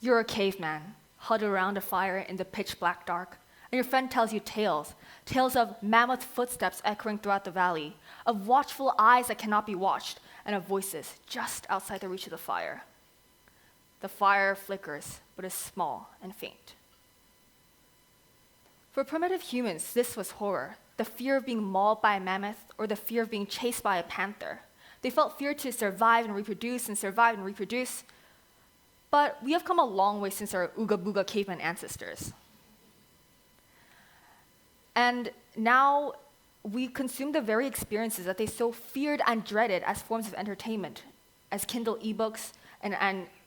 You're a caveman, huddled around a fire in the pitch black dark, and your friend tells you tales of mammoth footsteps echoing throughout the valley, of watchful eyes that cannot be watched, and of voices just outside the reach of the fire. The fire flickers, but is small and faint. For primitive humans, this was horror, the fear of being mauled by a mammoth or the fear of being chased by a panther. They felt fear to survive and reproduce and survive and reproduce. But we have come a long way since our ooga booga caveman ancestors. And now we consume the very experiences that they so feared and dreaded as forms of entertainment, as Kindle ebooks and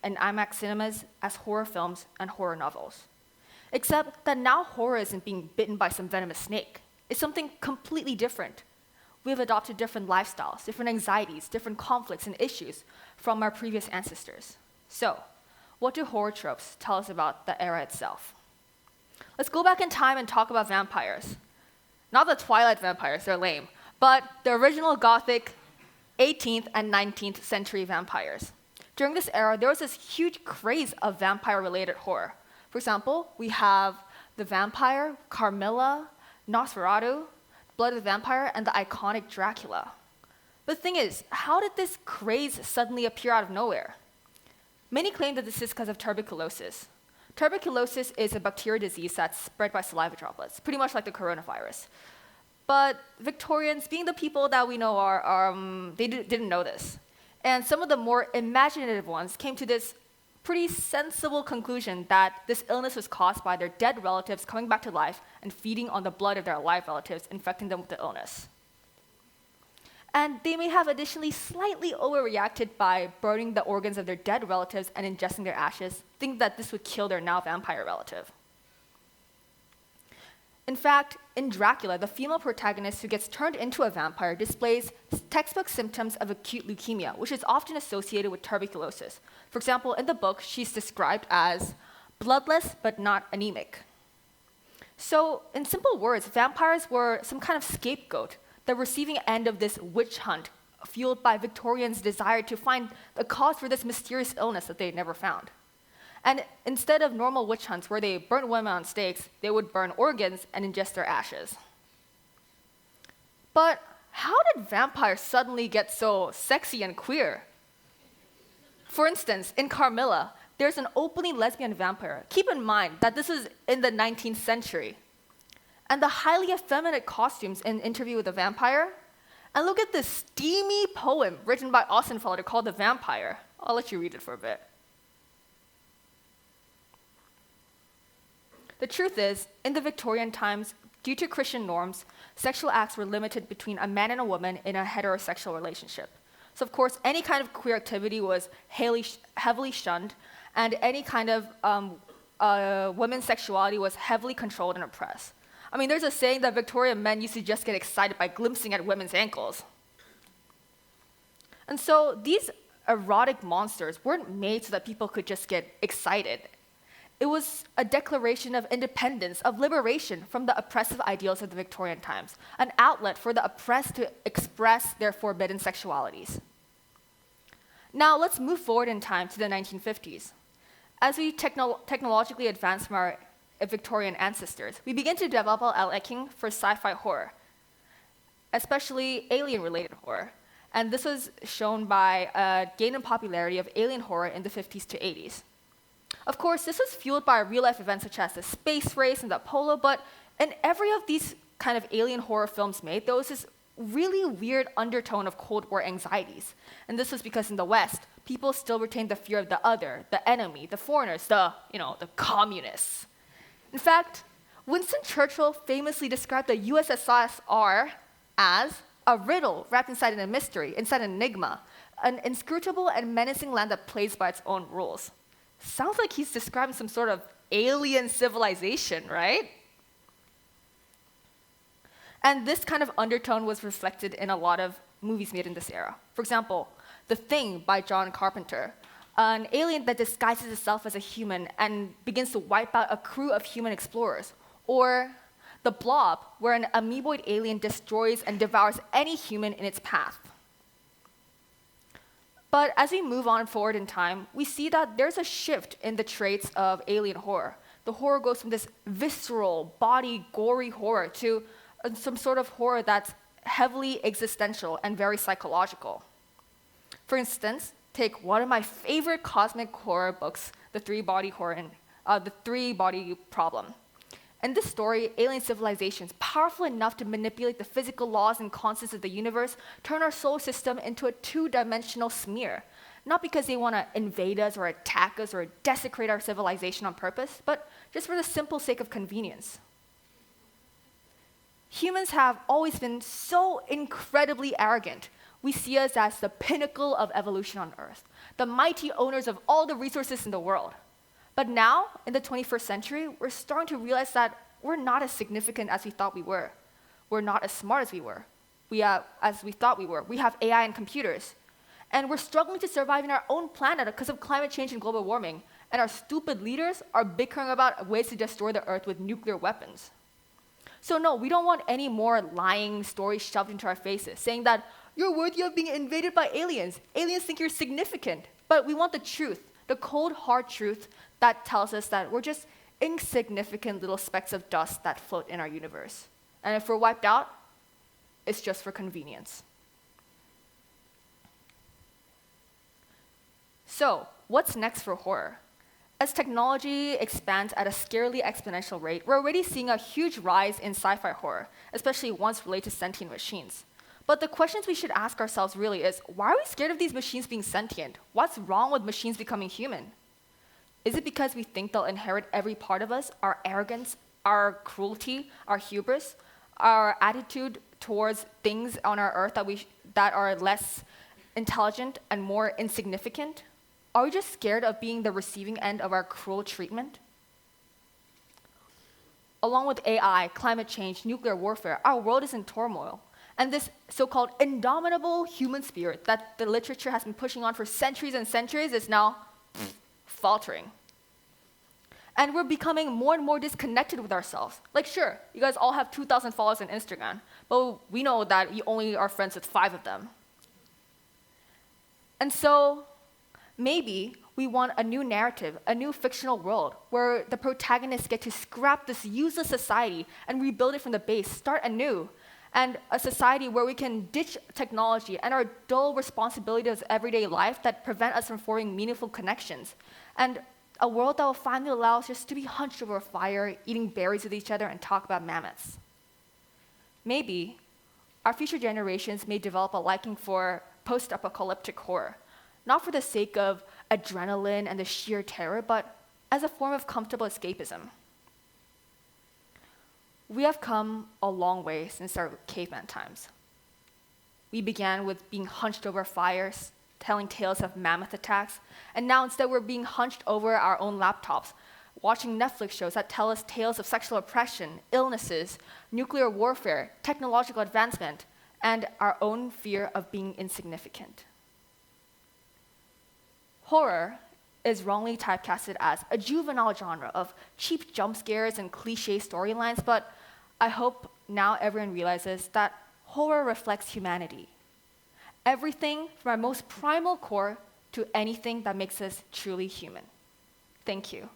IMAX cinemas, as horror films and horror novels. Except that now horror isn't being bitten by some venomous snake. It's something completely different. We have adopted different lifestyles, different anxieties, different conflicts and issues from our previous ancestors. So, what do horror tropes tell us about the era itself? Let's go back in time and talk about vampires. Not the Twilight vampires, they're lame, but the original Gothic 18th and 19th century vampires. During this era, there was this huge craze of vampire-related horror. For example, we have the vampire, Carmilla, Nosferatu, Blood of the Vampire, and the iconic Dracula. But the thing is, how did this craze suddenly appear out of nowhere? Many claim that this is because of tuberculosis. Tuberculosis is a bacterial disease that's spread by saliva droplets, pretty much like the coronavirus. But Victorians, being the people that we know they didn't know this. And some of the more imaginative ones came to this pretty sensible conclusion that this illness was caused by their dead relatives coming back to life and feeding on the blood of their alive relatives, infecting them with the illness. And they may have additionally slightly overreacted by burning the organs of their dead relatives and ingesting their ashes, thinking that this would kill their now vampire relative. In fact, in Dracula, the female protagonist who gets turned into a vampire displays textbook symptoms of acute leukemia, which is often associated with tuberculosis. For example, in the book, she's described as bloodless but not anemic. So, in simple words, vampires were some kind of scapegoat, the receiving end of this witch hunt, fueled by Victorians' desire to find the cause for this mysterious illness that they had never found. And instead of normal witch hunts where they burn women on stakes, they would burn organs and ingest their ashes. But how did vampires suddenly get so sexy and queer? For instance, in Carmilla, there's an openly lesbian vampire. Keep in mind that this is in the 19th century. And the highly effeminate costumes in Interview with a Vampire. And look at this steamy poem written by Ossenfelder called The Vampire. I'll let you read it for a bit. The truth is, in the Victorian times, due to Christian norms, sexual acts were limited between a man and a woman in a heterosexual relationship. So of course, any kind of queer activity was heavily shunned, and any kind of women's sexuality was heavily controlled and oppressed. I mean, there's a saying that Victorian men used to just get excited by glimpsing at women's ankles. And so these erotic monsters weren't made so that people could just get excited. It was a declaration of independence, of liberation from the oppressive ideals of the Victorian times, an outlet for the oppressed to express their forbidden sexualities. Now let's move forward in time to the 1950s. As we technologically advance from our Victorian ancestors, we begin to develop a liking for sci-fi horror, especially alien-related horror. And this was shown by a gain in popularity of alien horror in the 50s to 80s. Of course, this was fueled by real-life events such as the space race and the Apollo, but in every of these kind of alien horror films made, there was this really weird undertone of Cold War anxieties. And this was because in the West, people still retained the fear of the other, the enemy, the foreigners, the communists. In fact, Winston Churchill famously described the USSR as a riddle wrapped inside a mystery, inside an enigma, an inscrutable and menacing land that plays by its own rules. Sounds like he's describing some sort of alien civilization, right? And this kind of undertone was reflected in a lot of movies made in this era. For example, The Thing by John Carpenter, an alien that disguises itself as a human and begins to wipe out a crew of human explorers. Or The Blob, where an amoeboid alien destroys and devours any human in its path. But as we move on forward in time, we see that there's a shift in the traits of alien horror. The horror goes from this visceral, body, gory horror to some sort of horror that's heavily existential and very psychological. For instance, take one of my favorite cosmic horror books, The Three-Body Problem. In this story, alien civilizations, powerful enough to manipulate the physical laws and constants of the universe, turn our solar system into a two-dimensional smear. Not because they want to invade us or attack us or desecrate our civilization on purpose, but just for the simple sake of convenience. Humans have always been so incredibly arrogant. We see us as the pinnacle of evolution on Earth, the mighty owners of all the resources in the world. But now, in the 21st century, we're starting to realize that we're not as significant as we thought we were. We're not as smart as we were. As we thought we were. We have AI and computers. And we're struggling to survive in our own planet because of climate change and global warming. And our stupid leaders are bickering about ways to destroy the Earth with nuclear weapons. So no, we don't want any more lying stories shoved into our faces, saying that you're worthy of being invaded by aliens. Aliens think you're significant. But we want the truth, the cold, hard truth that tells us that we're just insignificant little specks of dust that float in our universe. And if we're wiped out, it's just for convenience. So, what's next for horror? As technology expands at a scarily exponential rate, we're already seeing a huge rise in sci-fi horror, especially ones related to sentient machines. But the questions we should ask ourselves really is, why are we scared of these machines being sentient? What's wrong with machines becoming human? Is it because we think they'll inherit every part of us, our arrogance, our cruelty, our hubris, our attitude towards things on our Earth that are less intelligent and more insignificant? Are we just scared of being the receiving end of our cruel treatment? Along with AI, climate change, nuclear warfare, our world is in turmoil. And this so-called indomitable human spirit that the literature has been pushing on for centuries and centuries is now faltering. And we're becoming more and more disconnected with ourselves. Like, sure, you guys all have 2,000 followers on Instagram, but we know that you only are friends with 5 of them. And so, maybe we want a new narrative, a new fictional world, where the protagonists get to scrap this useless society and rebuild it from the base, start anew. And a society where we can ditch technology and our dull responsibilities of everyday life that prevent us from forming meaningful connections. And a world that will finally allow us just to be hunched over a fire, eating berries with each other and talk about mammoths. Maybe our future generations may develop a liking for post-apocalyptic horror, not for the sake of adrenaline and the sheer terror, but as a form of comfortable escapism. We have come a long way since our caveman times. We began with being hunched over fires, telling tales of mammoth attacks, and now instead we're being hunched over our own laptops, watching Netflix shows that tell us tales of sexual oppression, illnesses, nuclear warfare, technological advancement, and our own fear of being insignificant. Horror is wrongly typecasted as a juvenile genre of cheap jumpscares and cliche storylines, but I hope now everyone realizes that horror reflects humanity. Everything from our most primal core to anything that makes us truly human. Thank you.